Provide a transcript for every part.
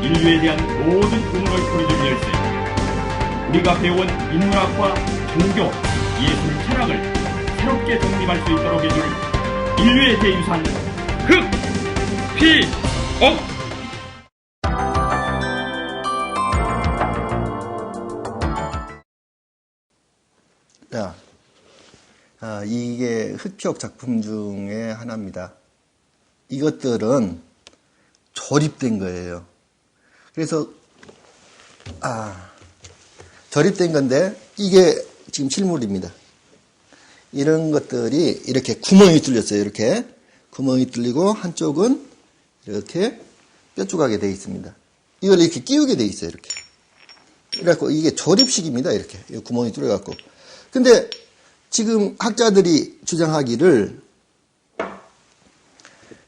인류에 대한 모든 의문을 풀어줄 열쇠. 우리가 배운 인문학과 종교, 예술, 철학을 새롭게 정립할 수 있도록 해줄 인류의 대유산 흑피옥. 자, 이게 흑피옥 작품 중에 하나입니다. 이것들은 조립된 거예요. 그래서 조립된 건데 이게 지금 실물입니다. 이런 것들이 이렇게 구멍이 뚫렸어요. 이렇게 구멍이 뚫리고 한쪽은 이렇게 뾰족하게 되어 있습니다. 이걸 이렇게 끼우게 되어 있어요. 이렇게. 그래갖고 이게 조립식입니다. 이렇게 구멍이 뚫려갖고. 근데 지금 학자들이 주장하기를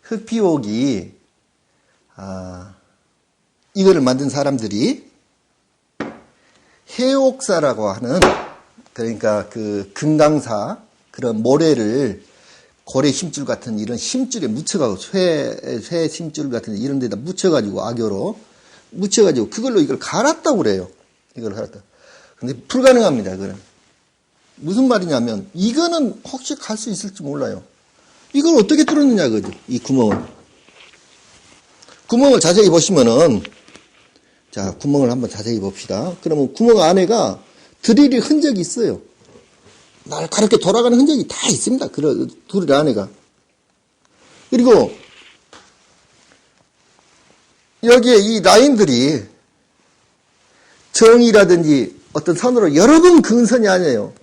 흑피옥이 이거를 만든 사람들이 해옥사라고 하는, 그러니까 그 금강사 그런 모래를 고래 심줄 같은 이런 심줄에 묻혀가지고 쇠 심줄 같은 이런 데다 묻혀가지고 악교로 묻혀가지고 그걸로 이걸 갈았다고 그래요. 이걸 갈았다. 근데 불가능합니다. 그거는. 무슨 말이냐면 이거는 혹시 갈 수 있을지 몰라요. 이걸 어떻게 뚫었느냐 그죠? 이 구멍을. 구멍을 자세히 보시면은, 자, 구멍을 한번 자세히 봅시다. 그러면 구멍 안에가 드릴이 흔적이 있어요. 날카롭게 돌아가는 흔적이 다 있습니다. 그 드릴 안에가. 그리고 여기에 이 라인들이 정이라든지 어떤 선으로 여러 번 그은 선이 아니에요.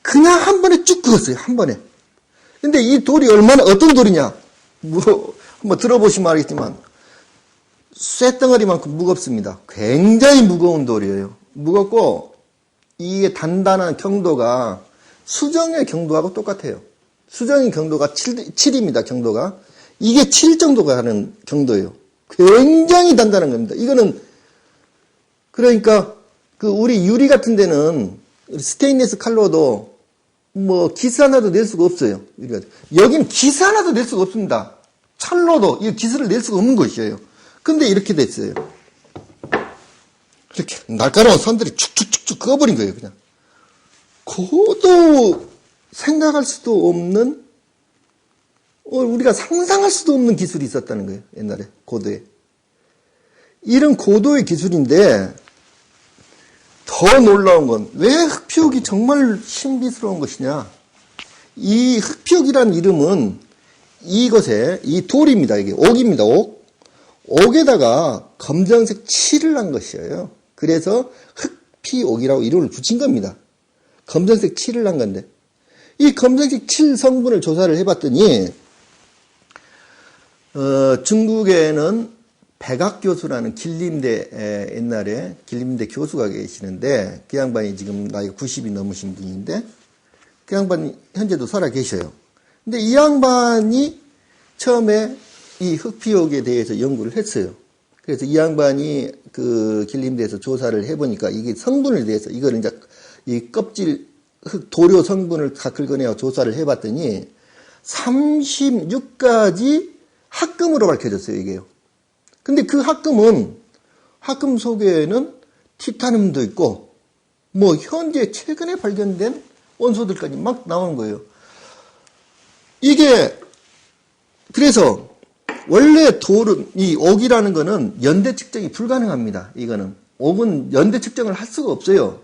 그냥 한 번에 쭉 그었어요. 한 번에. 근데 이 돌이 얼마나, 어떤 돌이냐? 한번 들어보시면 알겠지만, 쇳덩어리만큼 무겁습니다. 굉장히 무거운 돌이에요. 무겁고, 이게 단단한 경도가 수정의 경도하고 똑같아요. 수정의 경도가 7입니다. 경도가. 이게 7 정도가 하는 경도예요. 굉장히 단단한 겁니다. 이거는, 그러니까, 우리 유리 같은 데는 스테인리스 칼로도 뭐 기스 하나도 낼 수가 없어요. 여긴 기스 하나도 낼 수가 없습니다. 철로도 이 기스를 낼 수가 없는 것이에요. 근데 이렇게 됐어요. 이렇게 날카로운 선들이 축축축축 그어버린 거예요. 그냥. 그것도 생각할 수도 없는, 우리가 상상할 수도 없는 기술이 있었다는 거예요. 옛날에 고도에. 이런 고도의 기술인데 더 놀라운 건 왜 흑피옥이 정말 신비스러운 것이냐. 이 흑피옥이라는 이름은 이것에, 이 돌입니다. 이게 옥입니다. 옥. 옥에다가 검정색 칠을 한 것이에요. 그래서 흑피옥이라고 이름을 붙인 겁니다. 검정색 칠을 한 건데, 이 검정색 칠 성분을 조사를 해봤더니 중국에는 백악교수라는 길림대, 옛날에 길림대 교수가 계시는데, 그 양반이 지금 나이가 90이 넘으신 분인데, 그 양반이 현재도 살아 계셔요. 근데 이 양반이 처음에 이 흑피옥에 대해서 연구를 했어요. 그래서 이 양반이 그 길림대에서 조사를 해보니까 이게 성분에 대해서, 이거를 이제 이 껍질, 도료 성분을 다 긁어내어 조사를 해봤더니 36가지 합금으로 밝혀졌어요, 이게요. 근데 그 합금 속에는 티타늄도 있고, 뭐, 현재 최근에 발견된 원소들까지 막 나오는 거예요. 이게, 그래서, 원래 돌은, 이 옥이라는 거는 연대 측정이 불가능합니다. 이거는. 옥은 연대 측정을 할 수가 없어요.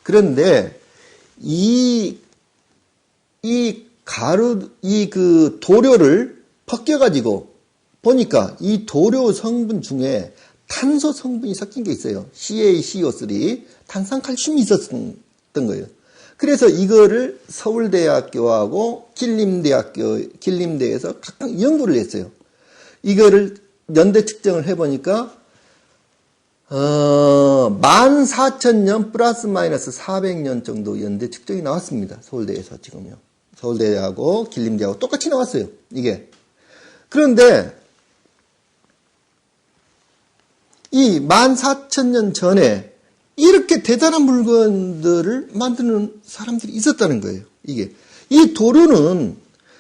그런데, 이 도료를 벗겨가지고, 보니까 이 도료 성분 중에 탄소 성분이 섞인 게 있어요. CaCO3, 탄산칼슘이 있었던 거예요. 그래서 이거를 서울대학교하고 길림대에서 각각 연구를 했어요. 이거를 연대 측정을 해보니까 14,000년 플러스 마이너스 400년 정도 연대 측정이 나왔습니다. 서울대에서 지금요. 서울대하고 길림대하고 똑같이 나왔어요. 이게. 그런데 이 14,000년 전에 이렇게 대단한 물건들을 만드는 사람들이 있었다는 거예요. 이게. 이 도료는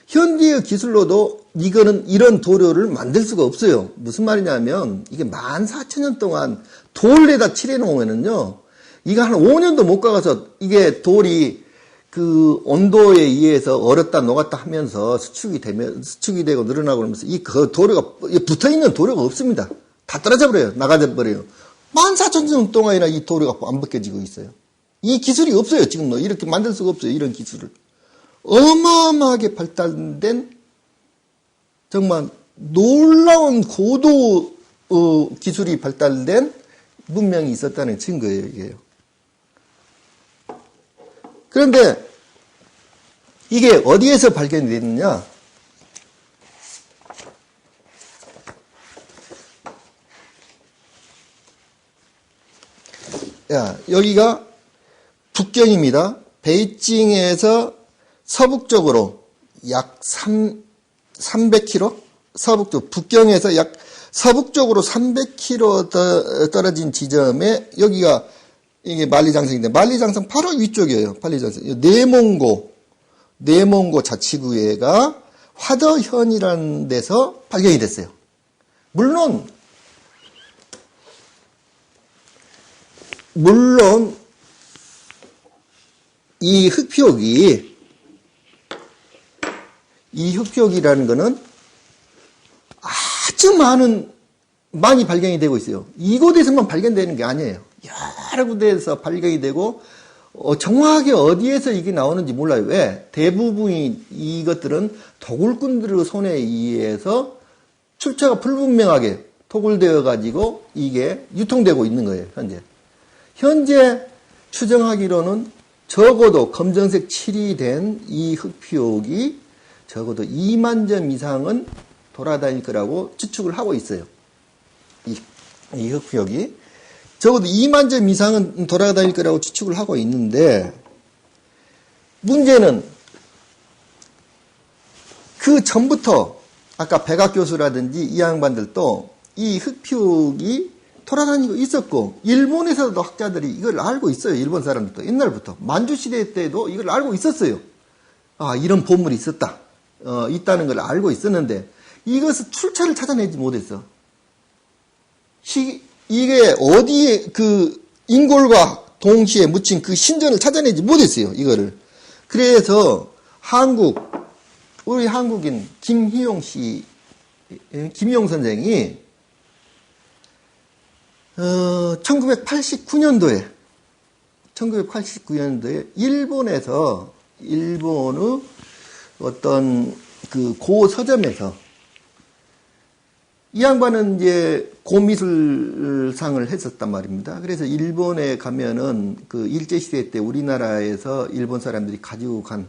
현대의 기술로도 이거는 이런 도료를 만들 수가 없어요. 무슨 말이냐면 이게 14,000년 동안 돌에다 칠해 놓으면은요, 이거 한 5년도 못 가서 이게 돌이 그 온도에 의해서 얼었다 녹았다 하면서 수축이 되고 늘어나고 그러면서 그 도료가 붙어 있는 도료가 없습니다. 다 떨어져 버려요. 나가져 버려요. 14,000년 동안이나 이 도료가 안 벗겨지고 있어요. 이 기술이 없어요. 지금 뭐 이렇게 만들 수가 없어요. 이런 기술을. 어마어마하게 발달된 정말 놀라운 고도 기술이 발달된 문명이 있었다는 증거예요. 이게요. 그런데 이게 어디에서 발견이 됐느냐? 여기가 북경입니다. 베이징에서 서북쪽으로 약 300km? 북경에서 약 서북쪽으로 300km 떨어진 지점에 여기가 이게 만리장성인데, 만리장성 바로 위쪽이에요. 만리장성. 내몽고 자치구회가 화더현이라는 데서 발견이 됐어요. 물론 이 흑표기라는 거는 아주 많이 발견이 되고 있어요. 이곳에서만 발견되는 게 아니에요. 여러 군데에서 발견이 되고, 정확하게 어디에서 이게 나오는지 몰라요. 왜? 대부분이 이것들은 도굴꾼들의 손에 의해서 출처가 불분명하게 도굴되어 가지고 이게 유통되고 있는 거예요. 현재 추정하기로는 적어도 검정색 칠이 된 이 흑표기 적어도 2만 점 이상은 돌아다닐 거라고 추측을 하고 있어요. 이 흑표기 적어도 2만 점 이상은 돌아다닐 거라고 추측을 하고 있는데, 문제는 그 전부터 아까 백악 교수라든지 이 양반들도 이 흑표기 돌아다니고 있었고, 일본에서도 학자들이 이걸 알고 있어요. 일본 사람들도 옛날부터 만주시대 때도 이걸 알고 있었어요. 이런 보물이 있다는 걸 알고 있었는데 이것을 출처를 찾아내지 못했어. 이게 어디에 그 인골과 동시에 묻힌 그 신전을 찾아내지 못했어요. 이거를. 그래서 우리 한국인 김희용 선생이 1989년도에 일본의 어떤 그 고서점에서, 이 양반은 이제 고미술상을 했었단 말입니다. 그래서 일본에 가면은 그 일제시대 때 우리나라에서 일본 사람들이 가지고 간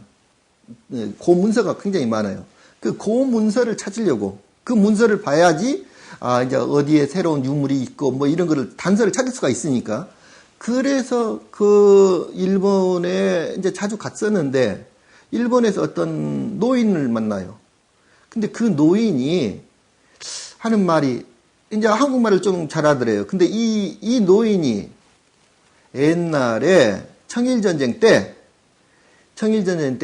고문서가 굉장히 많아요. 그 고문서를 찾으려고, 그 문서를 봐야지 이제 어디에 새로운 유물이 있고 뭐 이런 거를 단서를 찾을 수가 있으니까. 그래서 그 일본에 이제 자주 갔었는데, 일본에서 어떤 노인을 만나요. 근데 그 노인이 하는 말이, 이제 한국말을 좀 잘하더래요. 근데 이 노인이 옛날에 청일전쟁 때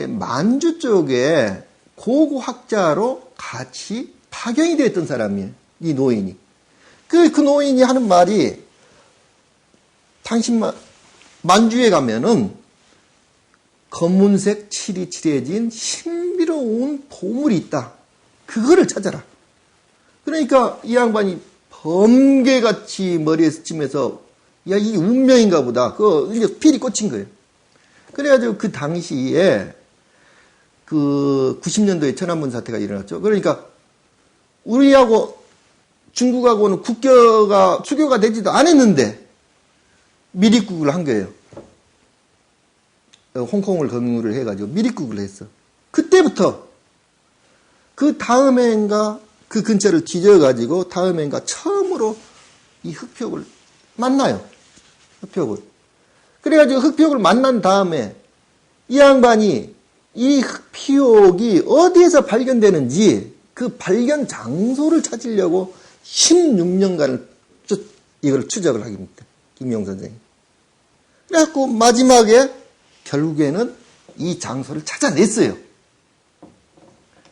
만주 쪽에 고고학자로 같이 파견이 됐던 사람이에요. 이 노인이. 그 노인이 하는 말이, 만주에 가면은 검은색 칠이 칠해진 신비로운 보물이 있다. 그거를 찾아라. 그러니까 이 양반이 번개같이 머리에 스치면서, 야, 이게 운명인가 보다. 이제 필이 꽂힌 거예요. 그래가지고 그 당시에 그 90년도에 천안문 사태가 일어났죠. 그러니까 우리하고 중국하고는 수교가 되지도 않았는데 미립국을 한 거예요. 홍콩을 경유를 해가지고 미립국을 했어. 그때부터 그 다음해인가 그 근처를 뒤져가지고 다음해인가 처음으로 이 흑표를 만나요. 흑표를. 그래가지고 흑표를 만난 다음에 이 양반이 이 흑표기 어디에서 발견되는지 그 발견 장소를 찾으려고 16년간을 이걸 추적을 하게 됩니다. 김용 선생이. 그래갖고 마지막에 결국에는 이 장소를 찾아냈어요.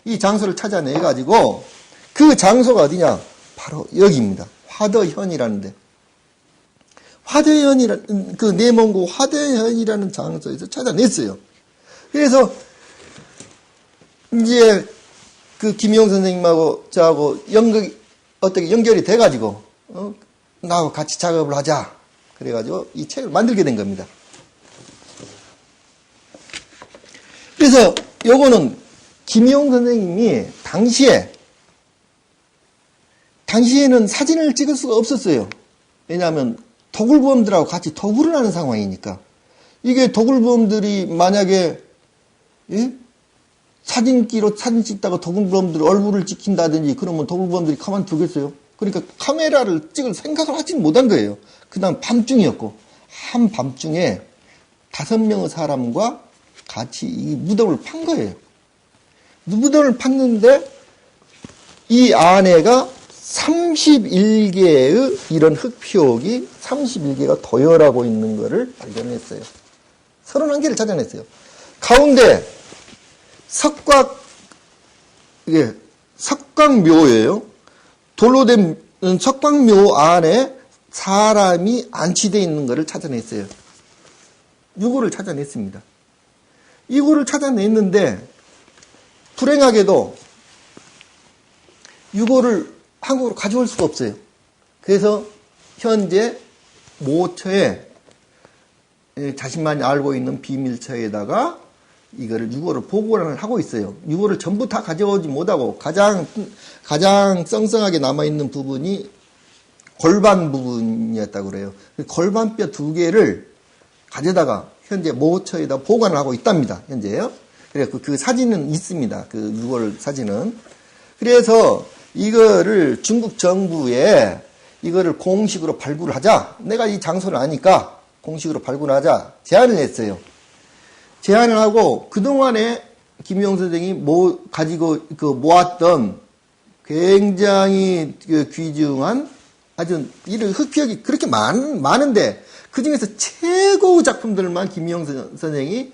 이 장소를 찾아내가지고 그 장소가 어디냐? 바로 여기입니다. 화더현이라는데. 화더현이라는, 그 내몽고 화더현이라는 장소에서 찾아냈어요. 그래서 이제 그 김용 선생님하고 저하고 어떻게 연결이 돼가지고, 나하고 같이 작업을 하자. 그래가지고 이 책을 만들게 된 겁니다. 그래서 요거는 김용 선생님이 당시에는 사진을 찍을 수가 없었어요. 왜냐하면 도굴범들하고 같이 도굴을 하는 상황이니까. 이게 도굴범들이 만약에 사진기로 사진 찍다가 도굴범들 얼굴을 찍힌다든지 그러면 도굴범들이 가만두겠어요? 그러니까 카메라를 찍을 생각을 하지 못한 거예요. 그 다음 밤중이었고 한밤중에 5명의 사람과 같이 이 무덤을 판 거예요. 무덤을 팠는데 이 안에가 31개의 이런 흙표역이 31개가 도열하고 있는 것을 발견했어요. 31개를 찾아냈어요. 가운데 석곽묘예요. 돌로 된 석곽묘 안에 사람이 안치되어 있는 것을 찾아냈어요. 이거를 찾아냈습니다. 이거를 찾아냈는데 불행하게도 이거를 한국으로 가져올 수가 없어요. 그래서 현재 모처에 자신만이 알고 있는 비밀처에다가 이거를 유고를 보관을 하고 있어요. 유고를 전부 다 가져오지 못하고 가장 썽썽하게 남아있는 부분이 골반 부분이었다고 그래요. 골반뼈 2개를 가져다가 현재 모처에다 보관을 하고 있답니다. 현재요. 그래서 그 사진은 있습니다. 그 유골 사진은. 그래서 이거를 중국 정부에 이거를 공식으로 발굴을 하자. 내가 이 장소를 아니까 공식으로 발굴을 하자. 제안을 했어요. 제안을 하고 그동안에 김용 선생이 가지고 모았던 굉장히 귀중한 아주 이런 흑표역이 그렇게 많은데 그 중에서 최고의 작품들만 김용 선생이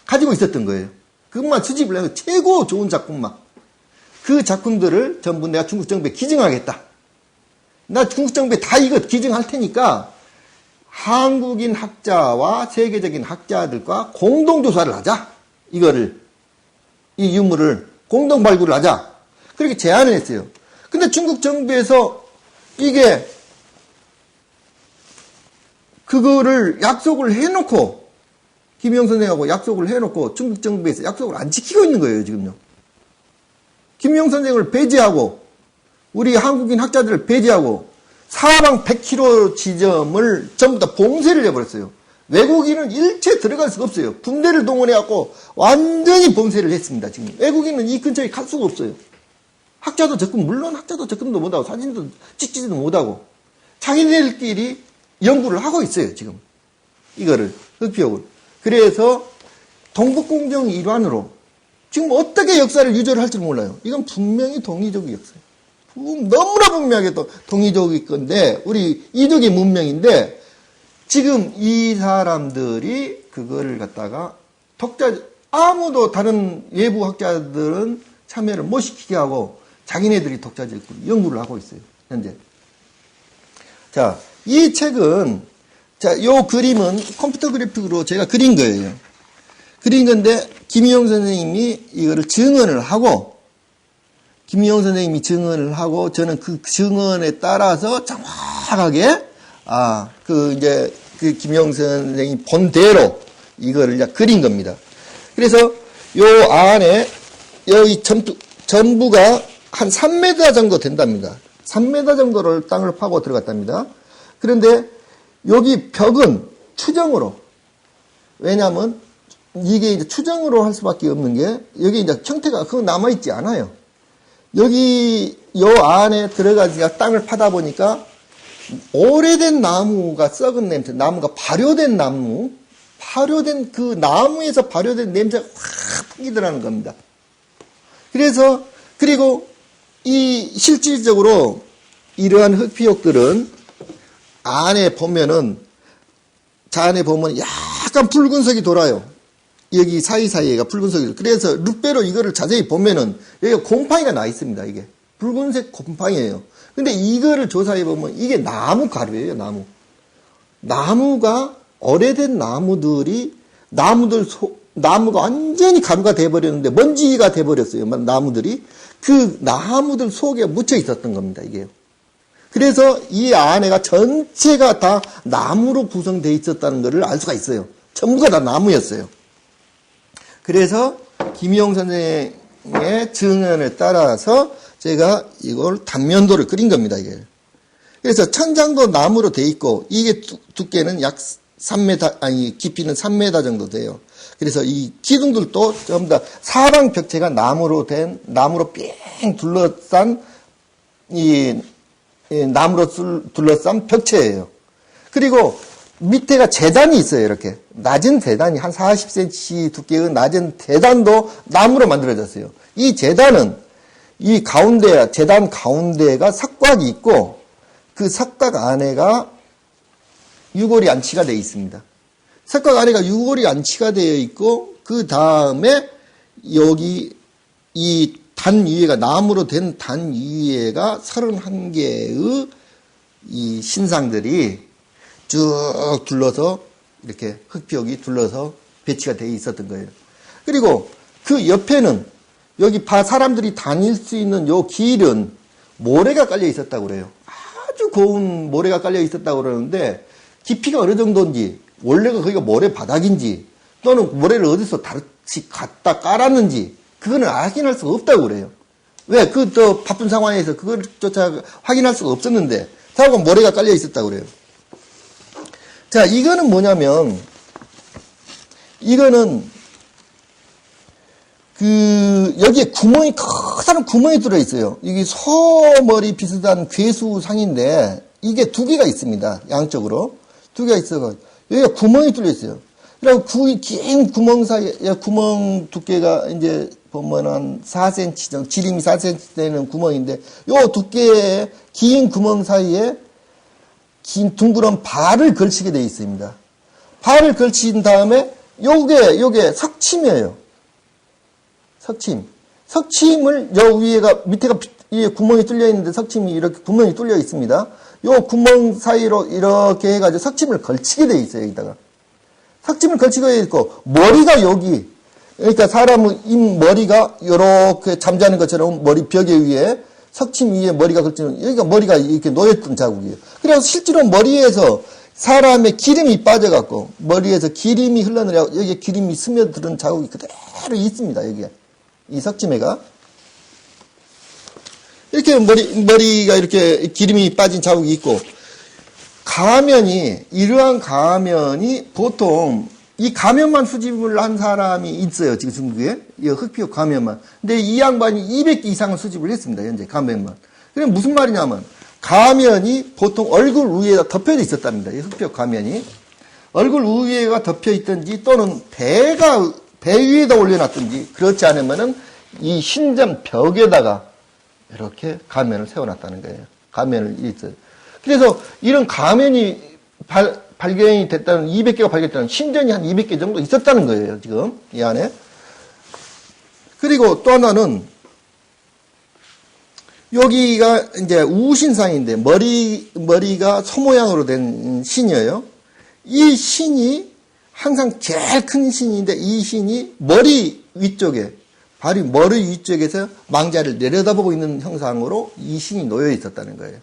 가지고 있었던 거예요. 그것만 수집을 해서 최고 좋은 작품만. 그 작품들을 전부 내가 중국 정부에 기증하겠다. 나 중국 정부에 다 이거 기증할 테니까 한국인 학자와 세계적인 학자들과 공동조사를 하자. 이 유물을 공동 발굴을 하자. 그렇게 제안을 했어요. 근데 중국 정부에서 이게 그거를 약속을 해놓고 김영 선생하고 약속을 해놓고 중국 정부에서 약속을 안 지키고 있는 거예요, 지금요. 김영 선생을 배제하고 우리 한국인 학자들을 배제하고 사방 100km 지점을 전부 다 봉쇄를 해버렸어요. 외국인은 일체 들어갈 수가 없어요. 군대를 동원해갖고 완전히 봉쇄를 했습니다, 지금. 외국인은 이 근처에 갈 수가 없어요. 물론 학자도 접근도 못하고 사진도 찍지도 못하고 자기네들끼리 연구를 하고 있어요, 지금. 이거를, 흑표역을. 그래서 동북공정 일환으로 지금 어떻게 역사를 유조를 할지 몰라요. 이건 분명히 동이족의 역사예요. 너무나 분명하게 또 동이족일 건데, 우리 이족의 문명인데, 지금 이 사람들이 그거를 갖다가 아무도 다른 외부 학자들은 참여를 못 시키게 하고, 자기네들이 독자적으로 연구를 하고 있어요, 현재. 자, 이 책은, 요 그림은 컴퓨터 그래픽으로 제가 그린 거예요. 그린 건데, 김희영 선생님이 이거를 증언을 하고, 저는 그 증언에 따라서 정확하게, 김희영 선생님이 본대로 이거를 이제 그린 겁니다. 그래서 요 안에, 여기 전부가 한 3m 정도 된답니다. 3m 정도를 땅을 파고 들어갔답니다. 그런데 여기 벽은 추정으로, 왜냐하면 이게 이제 추정으로 할 수밖에 없는 게, 여기 이제 형태가 그거 남아있지 않아요. 여기, 요 안에 들어가서 땅을 파다 보니까, 오래된 나무가 썩은 냄새, 나무가 발효된 그 나무에서 발효된 냄새가 확 풍기더라는 겁니다. 그리고 실질적으로 이러한 흑피역들은 안에 보면 약간 붉은색이 돌아요. 여기 사이사이에가 붉은색이죠. 그래서 룻배로 이거를 자세히 보면은 여기가 곰팡이가 나 있습니다. 이게 붉은색 곰팡이에요. 근데 이거를 조사해 보면 이게 나무 가루예요. 나무가 오래된 나무가 완전히 가루가 돼버렸는데 먼지가 돼버렸어요. 나무들이 그 나무들 속에 묻혀 있었던 겁니다. 이게요. 그래서 이 안에가 전체가 다 나무로 구성되어 있었다는 것을 알 수가 있어요. 전부가 다 나무였어요. 그래서 김희용 선생의 증언을 따라서 제가 이걸 단면도를 그린 겁니다. 이게. 그래서 천장도 나무로 돼 있고 이게 두께는 약 3m, 아니 깊이는 3m 정도 돼요. 그래서 이 기둥들도 전부 다 사방 벽체가 나무로 삥 둘러싼 나무로 둘러싼 벽체예요. 그리고 밑에가 재단이 있어요. 이렇게 낮은 재단이 한 40cm 두께의 낮은 재단도 나무로 만들어졌어요. 이 재단은 재단 가운데가 석곽이 있고 그 석곽 안에가 유골이 안치가 되어 있습니다. 석곽 안에가 유골이 안치가 되어 있고 그 다음에 여기 이 단 위에가 나무로 된 단 위에가 31개의 이 신상들이 쭉 둘러서 이렇게 흙벽이 둘러서 배치가 되어 있었던 거예요. 그리고 그 옆에는 여기 사람들이 다닐 수 있는 요 길은 모래가 깔려 있었다고 그래요. 아주 고운 모래가 깔려 있었다고 그러는데 깊이가 어느 정도인지 원래가 거기가 모래 바닥인지 또는 모래를 어디서 다시 갖다 깔았는지 그거는 확인할 수가 없다고 그래요. 왜? 바쁜 상황에서 그걸조차 확인할 수가 없었는데 자고 모래가 깔려 있었다고 그래요. 자, 이거는 뭐냐면 이거는 여기에 커다란 구멍이 들어 있어요. 이게 소머리 비슷한 괴수상인데 이게 두 개가 있습니다. 양쪽으로 두 개가 있어서 여기가 구멍이 뚫려 있어요. 그리고 긴 구멍 사이에 구멍 두께가 이제 보면 한 4cm 정도, 지름이 4cm 되는 구멍인데 요 두께의 긴 구멍 사이에 긴 둥그런 발을 걸치게 되어 있습니다. 발을 걸친 다음에 요게 석침이에요. 석침을 요 밑에가 위에 구멍이 뚫려 있는데 석침이 이렇게 구멍이 뚫려 있습니다. 요 구멍 사이로 이렇게 해가지고 석침을 걸치게 되어 있어요. 여기다가 석침을 걸치게 되어 있고 머리가 여기 그러니까 사람의 머리가 이렇게 잠자는 것처럼 머리 벽에 위에 석침 위에 머리가 걸치는 여기가 머리가 이렇게 놓였던 자국이에요. 그래서 실제로 머리에서 사람의 기름이 빠져갖고 머리에서 기름이 흘러내려 여기에 기름이 스며드는 자국이 그대로 있습니다. 여기에 이 석침에가 이렇게 머리가 이렇게 기름이 빠진 자국이 있고 이러한 가면이 보통 이 가면만 수집을 한 사람이 있어요. 지금 중국에. 이 흑피옥 가면만. 근데 이 양반이 200개 이상을 수집을 했습니다. 현재 가면만. 그게 무슨 말이냐면 가면이 보통 얼굴 위에다 덮여져 있었답니다. 이 흑피옥 가면이. 얼굴 위에가 덮여 있든지 또는 배 위에다 올려놨든지 그렇지 않으면은 이 신전 벽에다가 이렇게 가면을 세워놨다는 거예요. 가면을 있어요. 그래서 이런 가면이 발견이 됐다는 200개가 발견됐다는 신전이 한 200개 정도 있었다는 거예요. 지금 이 안에. 그리고 또 하나는 여기가 이제 우신상인데 머리가 소 모양으로 된 신이에요. 이 신이 항상 제일 큰 신인데 이 신이 머리 위쪽에 머리 위쪽에서 망자를 내려다보고 있는 형상으로 이 신이 놓여 있었다는 거예요.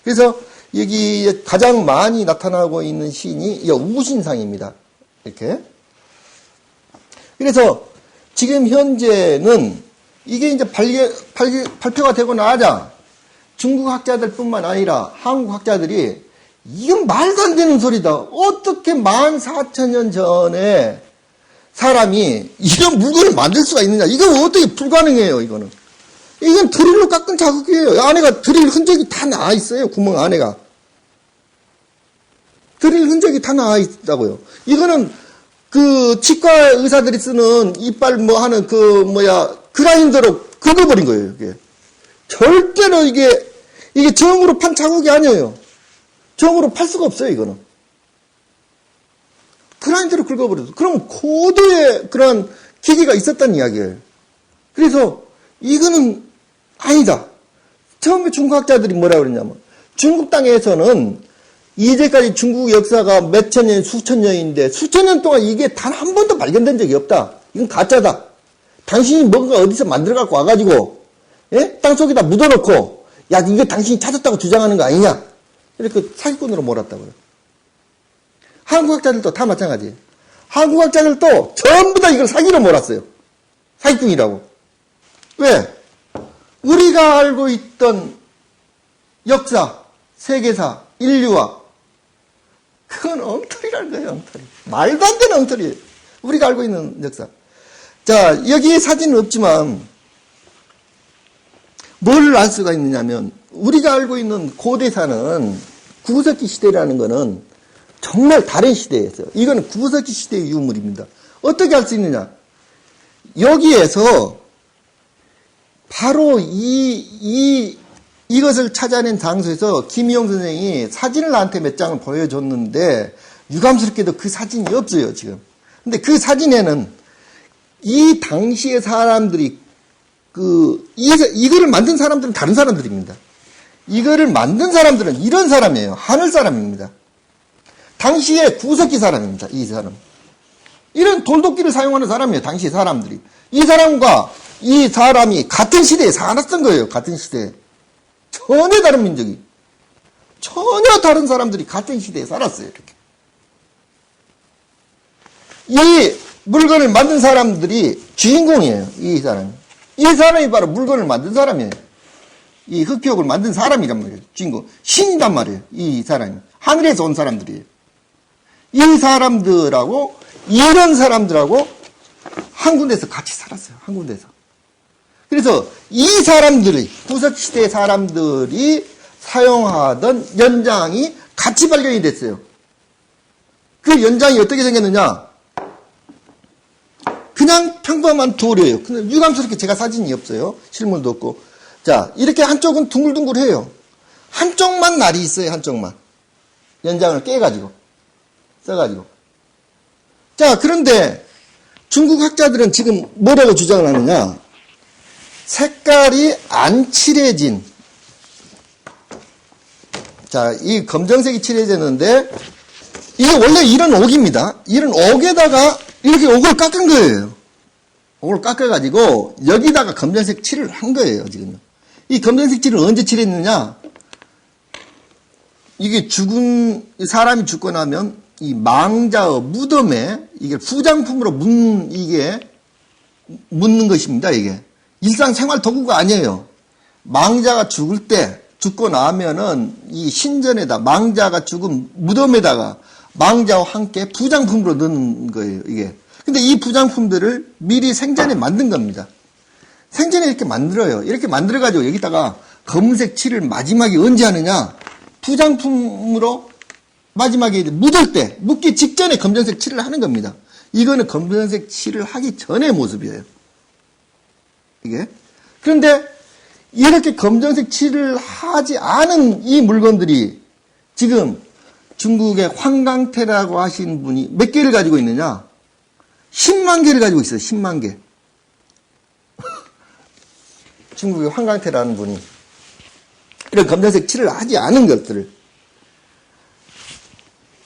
그래서 여기 가장 많이 나타나고 있는 신이 이 우신상입니다. 이렇게. 그래서 지금 현재는 이게 이제 발표가 되고 나자 중국 학자들뿐만 아니라 한국 학자들이 이건 말도 안 되는 소리다. 어떻게 14,000년 전에 사람이 이런 물건을 만들 수가 있느냐. 이거 어떻게 불가능해요, 이거는. 이건 드릴로 깎은 자국이에요. 안에가 드릴 흔적이 다 나와 있어요. 구멍 안에가. 드릴 흔적이 다 나와 있다고요. 이거는 치과 의사들이 쓰는 이빨 하는 그라인더로 긁어버린 거예요, 이게. 절대로 이게 정으로 판 자국이 아니에요. 정으로 팔 수가 없어요, 이거는. 그라인더로 긁어버렸어. 그럼 고도의 그런 기기가 있었다는 이야기예요. 그래서 이거는 아니다. 처음에 중국학자들이 뭐라고 그랬냐면 중국 땅에서는 이제까지 중국 역사가 몇 천 년, 수천 년인데 수천 년 동안 이게 단 한 번도 발견된 적이 없다. 이건 가짜다. 당신이 뭔가 어디서 만들어갖고 와가지고 예? 땅속에다 묻어놓고 야 이거 당신이 찾았다고 주장하는 거 아니냐. 이렇게 사기꾼으로 몰았다고요. 한국학자들도 다 마찬가지예요. 한국학자들도 전부 다 이걸 사기로 몰았어요. 사기꾼이라고. 왜? 우리가 알고 있던 역사, 세계사, 인류와 그건 엉터리라는 거예요. 엉터리. 말도 안 되는 엉터리예요. 우리가 알고 있는 역사. 자, 여기에 사진은 없지만 뭘 알 수가 있느냐면 우리가 알고 있는 고대사는 구석기 시대라는 거는 정말 다른 시대였어요. 이거는 구석기 시대의 유물입니다. 어떻게 알 수 있느냐? 여기에서 바로 이것을 찾아낸 장소에서 김희용 선생이 사진을 나한테 몇 장을 보여줬는데 유감스럽게도 그 사진이 없어요, 지금. 근데 그 사진에는 이 당시의 사람들이 이거를 만든 사람들은 다른 사람들입니다. 이거를 만든 사람들은 이런 사람이에요. 하늘 사람입니다. 당시의 구석기 사람입니다. 이 사람. 이런 돌도끼를 사용하는 사람이에요. 당시 사람들이. 이 사람과 이 사람이 같은 시대에 살았던 거예요. 같은 시대에. 전혀 다른 민족이. 전혀 다른 사람들이 같은 시대에 살았어요. 이렇게. 이 물건을 만든 사람들이 주인공이에요. 이 사람이. 이 사람이 바로 물건을 만든 사람이에요. 이 흑표역을 만든 사람이란 말이에요. 주인공. 신이란 말이에요. 이 사람이. 하늘에서 온 사람들이에요. 이 사람들하고 이런 사람들하고 한 군데서 같이 살았어요. 한 군데서. 그래서 이 사람들이 구석시대 사람들이 사용하던 연장이 같이 발견이 됐어요. 그 연장이 어떻게 생겼느냐? 그냥 평범한 돌이에요. 근데 유감스럽게 제가 사진이 없어요. 실물도 없고. 자, 이렇게 한쪽은 둥글둥글해요. 한쪽만 날이 있어요. 한쪽만. 연장을 깨가지고. 써가지고. 자, 그런데 중국 학자들은 지금 뭐라고 주장을 하느냐? 색깔이 안 칠해진. 자, 이 검정색이 칠해졌는데 이게 원래 이런 옥입니다. 이런 옥에다가 이렇게 옥을 깎은 거예요. 옥을 깎아가지고 여기다가 검정색 칠을 한 거예요. 지금 이 검정색 칠을 언제 칠했느냐? 이게 사람이 죽고 나면 이 망자의 무덤에 이게 부장품으로 묻는 것입니다. 이게 일상생활 도구가 아니에요. 망자가 죽고 나면은 이 신전에다 망자가 죽은 무덤에다가 망자와 함께 부장품으로 넣는 거예요. 이게. 근데 이 부장품들을 미리 생전에 만든 겁니다. 생전에 이렇게 만들어요. 이렇게 만들어가지고 여기다가 검은색 칠을 마지막에 언제 하느냐? 부장품으로 마지막에 묻기 직전에 검정색 칠을 하는 겁니다. 이거는 검정색 칠을 하기 전의 모습이에요. 이게. 그런데 이렇게 검정색 칠을 하지 않은 이 물건들이 지금 중국의 황강태라고 하신 분이 몇 개를 가지고 있느냐? 10만 개를 가지고 있어요. 10만 개. 중국의 황강태라는 분이 이런 검정색 칠을 하지 않은 것들을.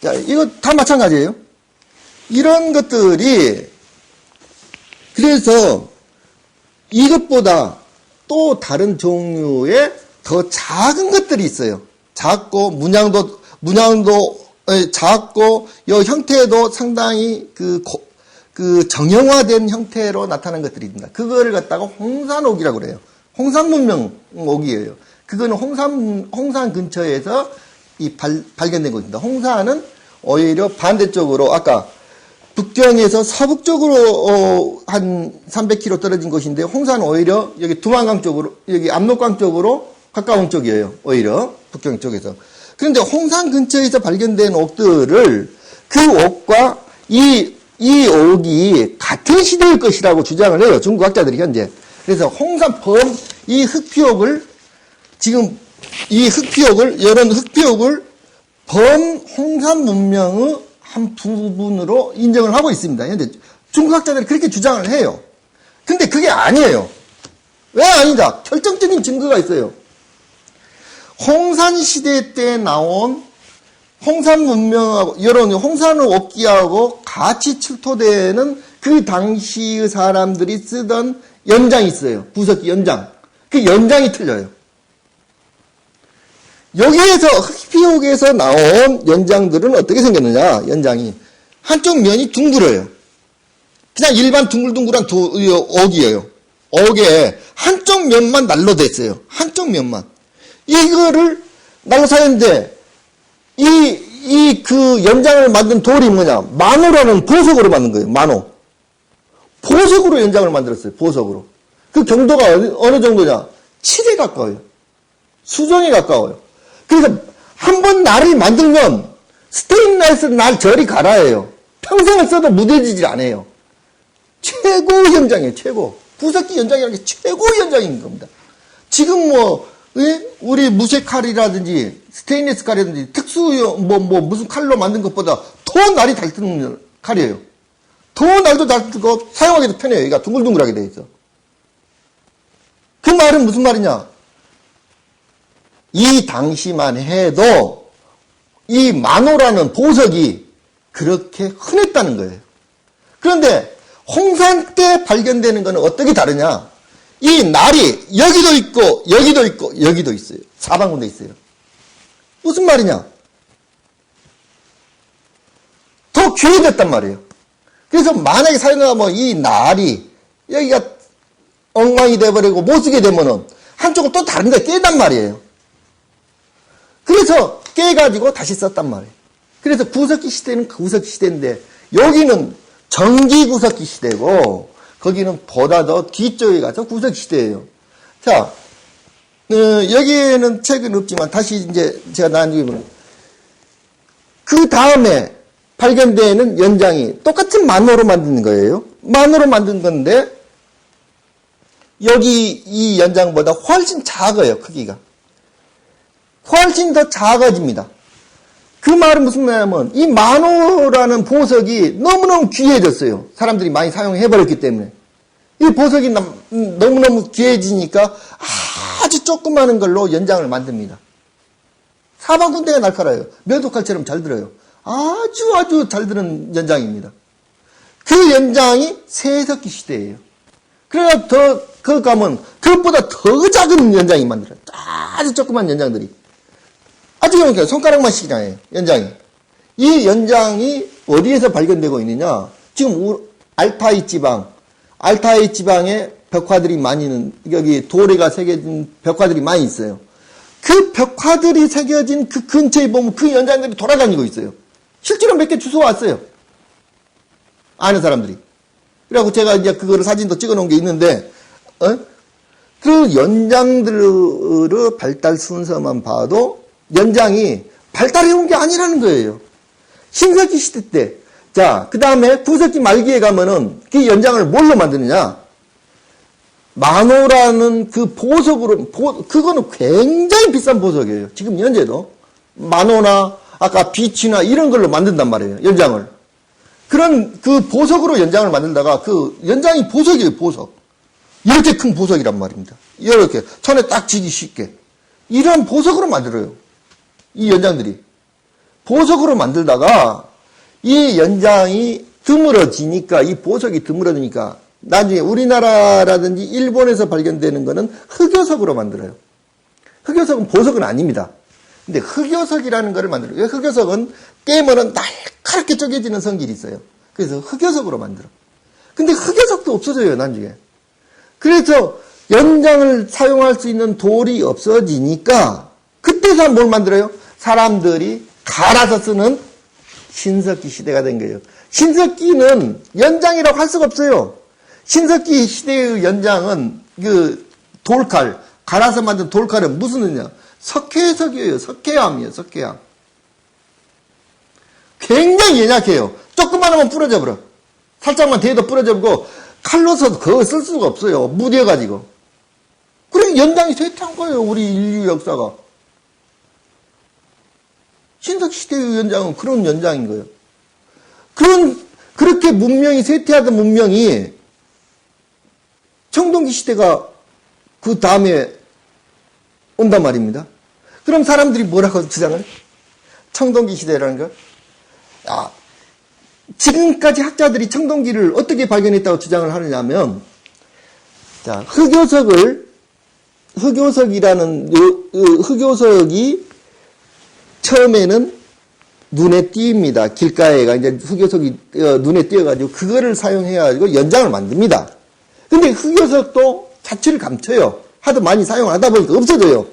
자, 이거 다 마찬가지예요. 이런 것들이 그래서 이것보다 또 다른 종류의 더 작은 것들이 있어요. 작고 문양도 작고 이 형태도 상당히 그 정형화된 형태로 나타나는 것들이 있습니다. 그거를 갖다가 홍산옥이라고 그래요. 홍산문명 옥이에요. 그거는 홍산 근처에서 발견된 것입니다. 홍산은 오히려 반대쪽으로 아까 북경에서 서북쪽으로 한 300km 떨어진 곳인데 홍산은 오히려 여기 두만강 쪽으로 여기 압록강 쪽으로 가까운 쪽이에요. 오히려 북경 쪽에서. 그런데 홍산 근처에서 발견된 옥들을 그 옥과 이 옥이 같은 시대일 것이라고 주장을 해요. 중국 학자들이 현재. 그래서 이 흑피옥을 지금 이런 흑피옥을 범 홍산 문명의 한 부분으로 인정을 하고 있습니다. 그런데 중국학자들이 그렇게 주장을 해요. 근데 그게 아니에요. 왜 아니다? 결정적인 증거가 있어요. 홍산 시대 때 나온 홍산 문명하고 이런 홍산을 옥기하고 같이 출토되는 그 당시의 사람들이 쓰던 연장이 있어요. 구석기 연장. 그 연장이 틀려요. 여기에서 흑피옥에서 나온 연장들은 어떻게 생겼느냐? 연장이 한쪽 면이 둥글어요. 그냥 일반 둥글둥글한 옥이에요. 옥에 한쪽 면만 난로 됐어요. 한쪽 면만. 이거를 난로 사는데 그 연장을 만든 돌이 뭐냐? 만호라는 보석으로 만든 거예요. 만호. 보석으로 연장을 만들었어요. 보석으로. 그 경도가 어느 정도냐? 7에 가까워요. 수정에 가까워요. 그래서 한 번 날을 만들면 스테인레스 날 저리 갈아예요. 평생을 써도 무뎌지질 않아요. 최고 연장이에요. 최고. 구석기 연장이라는 게 최고 연장인 겁니다. 지금 우리 무쇠 칼이라든지 스테인리스 칼이라든지 특수 무슨 칼로 만든 것보다 더 날이 닳는 칼이에요. 더 날도 닳고 사용하기도 편해요. 얘가 둥글둥글하게 되어 있어. 그 말은 무슨 말이냐? 이 당시만 해도 이 만호라는 보석이 그렇게 흔했다는 거예요. 그런데 홍산 때 발견되는 것은 어떻게 다르냐? 이 날이 여기도 있고 여기도 있고 여기도 있어요. 사방군데 있어요. 무슨 말이냐? 더 귀해졌단 말이에요. 그래서 만약에 사용하면 이 날이 여기가 엉망이 돼버리고 못 쓰게 되면은 한쪽은 또 다른 데 깨단 말이에요. 그래서 깨가지고 다시 썼단 말이에요. 그래서 구석기 시대는 구석기 시대인데 여기는 정기 구석기 시대고 거기는 보다 더 뒤쪽에 가서 구석기 시대예요. 자, 여기에는 책은 없지만 다시 이제 제가 나중에 보면 그 다음에 발견되는 연장이 똑같은 만호로 만든 거예요. 만호로 만든 건데 여기 이 연장보다 훨씬 작아요. 크기가. 훨씬 더 작아집니다. 그 말은 무슨 말이냐면 이 만호라는 보석이 너무너무 귀해졌어요. 사람들이 많이 사용해버렸기 때문에. 이 보석이 너무너무 귀해지니까 아주 조그마한 걸로 연장을 만듭니다. 사방군데가 날카로워요. 매도칼처럼 잘 들어요. 아주 잘 드는 연장입니다. 그 연장이 세석기 시대예요. 그래야 그 가면 그것보다 더 작은 연장이 만들어요. 아주 조그만 연장들이. 아주 그러니까 손가락만 시기나요 연장이. 이 연장이 어디에서 발견되고 있느냐? 지금 알타이 지방에 벽화들이 많이 있는, 여기 도래가 새겨진 벽화들이 많이 있어요. 그 벽화들이 새겨진 그 근처에 보면 그 연장들이 돌아다니고 있어요. 실제로 몇 개 주워왔어요. 아는 사람들이. 그래갖고 제가 이제 그거를 사진도 찍어 놓은 게 있는데, 그 연장들의 발달 순서만 봐도 연장이 발달해온 게 아니라는 거예요. 신석기 시대 때. 자, 그 다음에 구석기 말기에 가면은 그 연장을 뭘로 만드느냐? 만호라는 그 보석으로, 그거는 굉장히 비싼 보석이에요. 지금 현재도. 만호나, 아까 빛이나 이런 걸로 만든단 말이에요. 연장을. 그런 그 보석으로 연장을 만들다가 그 연장이 보석이에요, 보석. 이렇게 큰 보석이란 말입니다. 이렇게 손에 딱 쥐기 쉽게. 이런 보석으로 만들어요. 이 연장들이. 보석으로 만들다가 이 연장이 드물어지니까, 이 보석이 드물어지니까 나중에 우리나라라든지 일본에서 발견되는 거는 흑요석으로 만들어요. 흑요석은 보석은 아닙니다. 근데 흑요석이라는 거를 만들어요. 흑요석은 깨면은 날카롭게 쪼개지는 성질이 있어요. 그래서 흑요석으로 만들어. 근데 흑요석도 없어져요, 나중에. 그래서 연장을 사용할 수 있는 돌이 없어지니까 그때서 뭘 만들어요? 사람들이 갈아서 쓰는 신석기 시대가 된 거예요. 신석기는 연장이라고 할 수가 없어요. 신석기 시대의 연장은 그 돌칼, 갈아서 만든 돌칼은 무슨 의냐? 석회석이에요. 석회암이에요. 석회암. 굉장히 연약해요. 조금만 하면 부러져 버려. 살짝만 대도 부러져 버리고 칼로서 그거 쓸 수가 없어요. 무뎌가지고. 그래 연장이 쇠퇴한 거예요. 우리 인류 역사가. 신석시대의 연장은 그런 연장인 거예요. 그렇게 문명이 쇠퇴하던 문명이 청동기 시대가 그 다음에 온단 말입니다. 그럼 사람들이 뭐라고 주장을? 청동기 시대라는 거? 지금까지 학자들이 청동기를 어떻게 발견했다고 주장을 하느냐면, 자, 흑요석이 처음에는 눈에 띄입니다. 길가에가 이제 흑요석이 눈에 띄어가지고 그거를 사용해가지고 연장을 만듭니다. 근데 흑요석도 자취를 감춰요. 하도 많이 사용하다 보니까 없어져요.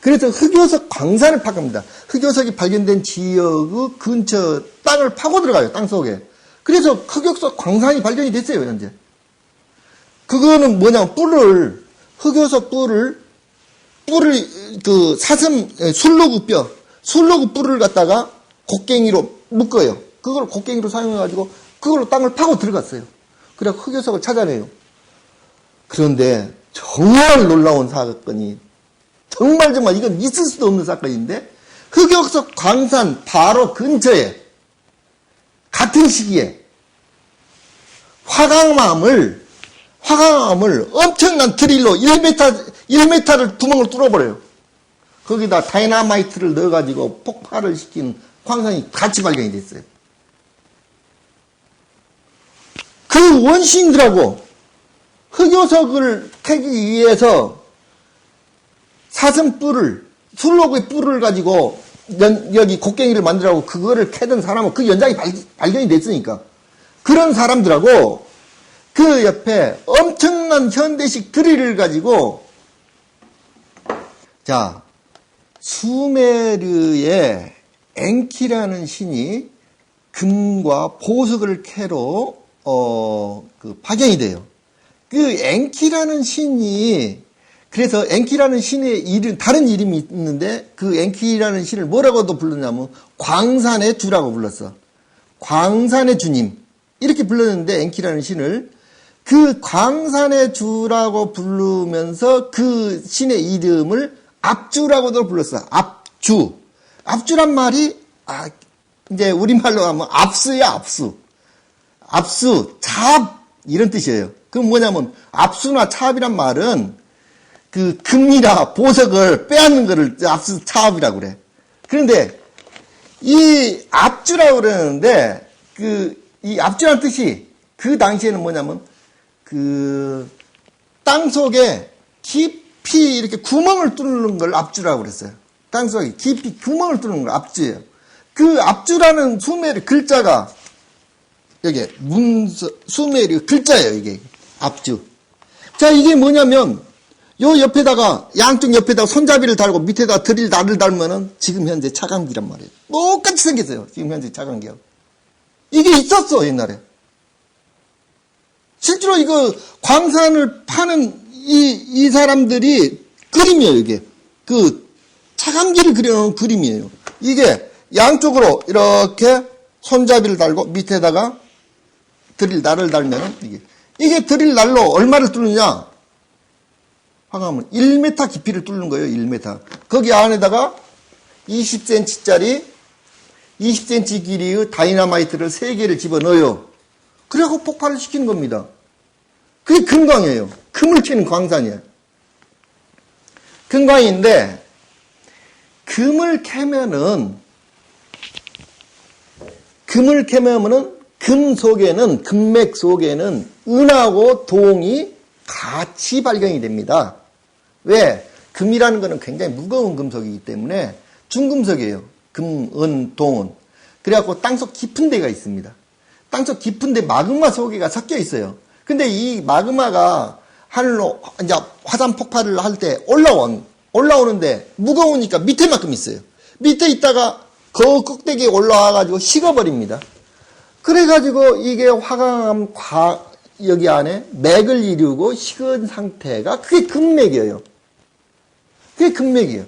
그래서 흑요석 광산을 파갑니다. 흑요석이 발견된 지역의 근처 땅을 파고 들어가요. 땅 속에. 그래서 흑요석 광산이 발견이 됐어요. 현재. 그거는 뭐냐면 흑요석 뿔을 술로그 뿔을 갖다가 곡괭이로 묶어요. 그걸 곡괭이로 사용해가지고 그걸로 땅을 파고 들어갔어요. 그래 흑요석을 찾아내요. 그런데 정말 놀라운 사건이 정말 이건 있을 수도 없는 사건인데 흑요석 광산 바로 근처에 같은 시기에 화강암을 엄청난 드릴로 1m를 구멍을 뚫어버려요. 거기다 다이나마이트를 넣어가지고 폭발을 시킨 광산이 같이 발견이 됐어요. 그 원시인들하고 흑요석을 캐기 위해서 술로그의 뿔을 가지고 여기 곡괭이를 만들라고 그거를 캐던 사람은 그 연장이 발견이 됐으니까 그런 사람들하고 그 옆에 엄청난 현대식 드릴을 가지고 자 수메르의 엔키라는 신이 금과 보석을 캐로 파견이 돼요. 그 엔키라는 신이 그래서 엔키라는 신의 이름 다른 이름이 있는데 그 엔키라는 신을 뭐라고도 불렀냐면 광산의 주라고 불렀어. 광산의 주님 이렇게 불렀는데 엔키라는 신을 그 광산의 주라고 부르면서 그 신의 이름을 압주라고도 불렀어. 압주란 말이 이제 우리말로 하면 압수야 압수 차압 이런 뜻이에요. 그럼 뭐냐면 압수나 차압이란 말은 그 금이나 보석을 빼앗는 거를 압수 차압이라고 그래. 그런데 이 압주라고 그러는데 이 압주라는 뜻이 그 당시에는 뭐냐면 그 땅 속에 깊이 이렇게 구멍을 뚫는 걸 압주라고 그랬어요. 땅 속에 깊이 구멍을 뚫는 걸 압주예요. 그 압주라는 수메르 글자가 여기 수메르 글자예요. 이게 압주. 자 이게 뭐냐면 요 옆에다가 양쪽 옆에다가 손잡이를 달고 밑에다 드릴 나를 달면은 지금 현재 차광기란 말이에요. 똑같이 생겼어요. 지금 현재 차광기하고. 이게 있었어 옛날에. 실제로 이거 광산을 파는 이 사람들이 그림이에요 이게. 그 차광기를 그려놓은 그림이에요. 이게 양쪽으로 이렇게 손잡이를 달고 밑에다가 드릴 날을 달면은 이게 드릴 날로 얼마를 뚫느냐? 화강암은 1m 깊이를 뚫는 거예요. 1m. 거기 안에다가 20cm짜리 20cm 길이의 다이나마이트를 3개를 집어넣어요. 그래갖고 폭발을 시키는 겁니다. 그게 금광이에요. 금을 캐는 광산이에요. 금광인데 금을 캐면은 금 속에는 금맥 속에는 은하고 동이 같이 발견이 됩니다. 왜? 금이라는 것은 굉장히 무거운 금속이기 때문에 중금속이에요. 금, 은, 동은. 그래갖고 땅속 깊은 데가 있습니다. 땅속 깊은 데 마그마 속에가 섞여 있어요. 근데 이 마그마가 하늘로 이제 화산 폭발을 할 때 올라오는데 무거우니까 밑에만큼 있어요. 밑에 있다가 그 꼭대기에 올라와가지고 식어버립니다. 그래가지고 이게 화강암 여기 안에 맥을 이루고 식은 상태가 그게 금맥이에요. 그게 금맥이에요.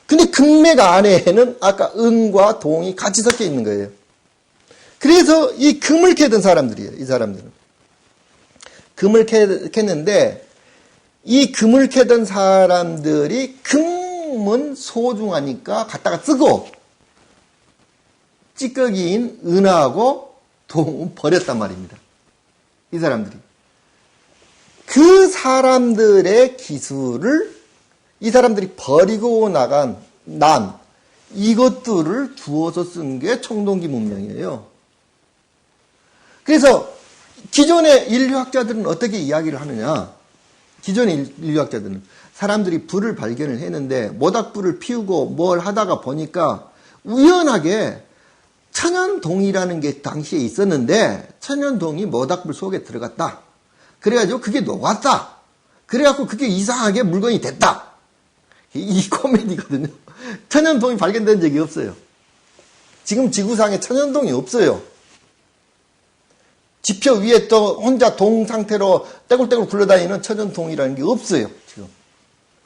근데 금맥 안에는 아까 은과 동이 같이 섞여 있는 거예요. 그래서 이 금을 캐던 사람들이에요. 이 사람들은. 금을 캤는데 이 금을 캐던 사람들이 금은 소중하니까 갖다가 쓰고 찌꺼기인 은하고 버렸단 말입니다. 이 사람들이. 그 사람들의 기술을 이 사람들이 버리고 난 이것들을 두어서 쓴 게 청동기 문명이에요. 그래서 기존의 인류학자들은 어떻게 이야기를 하느냐. 기존의 인류학자들은 사람들이 불을 발견을 했는데 모닥불을 피우고 뭘 하다가 보니까 우연하게 천연동이라는 게 당시에 있었는데 천연동이 모닥불 속에 들어갔다. 그래가지고 그게 녹았다. 그래갖고 그게 이상하게 물건이 됐다. 이 코미디거든요. 천연동이 발견된 적이 없어요. 지금 지구상에 천연동이 없어요. 지표 위에 또 혼자 동 상태로 떼굴떼굴 굴러다니는 천연동이라는 게 없어요. 지금.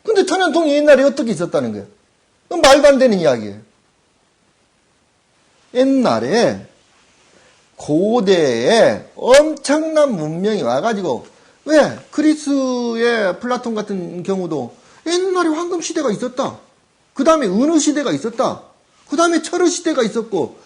근데 천연동이 옛날에 어떻게 있었다는 거예요? 그건 말도 안 되는 이야기예요. 옛날에 고대에 엄청난 문명이 와가지고 왜 그리스의 플라톤 같은 경우도 옛날에 황금 시대가 있었다. 그 다음에 은우 시대가 있었다. 그 다음에 철의 시대가 있었고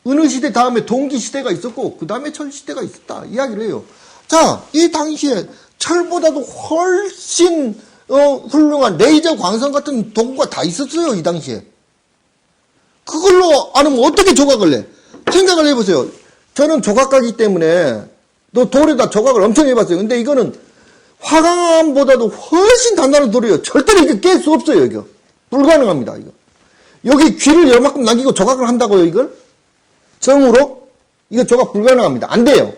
은우 시대 다음에 동기 시대가 있었고 그 다음에 철 시대가 있었다. 이야기를 해요. 자, 이 당시에 철보다도 훨씬 훌륭한 레이저 광선 같은 도구가 다 있었어요. 이 당시에. 그걸로 안 하면 어떻게 조각을 내? 생각을 해보세요. 저는 조각가기 때문에 또 돌에다 조각을 엄청 해봤어요. 근데 이거는 화강암보다도 훨씬 단단한 돌이에요. 절대로 이거 깰 수 없어요. 이거 불가능합니다. 이거 여기 귀를 요만큼 남기고 조각을 한다고요. 이걸 정으로 이거 조각 불가능합니다. 안 돼요.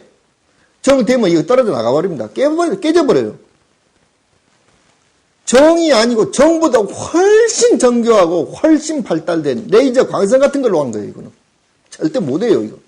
정 되면 이거 떨어져 나가버립니다. 깨져버려요. 정이 아니고 정보다 훨씬 정교하고 훨씬 발달된 레이저 광선 같은 걸로 한 거예요. 이거는 절대 못해요. 이거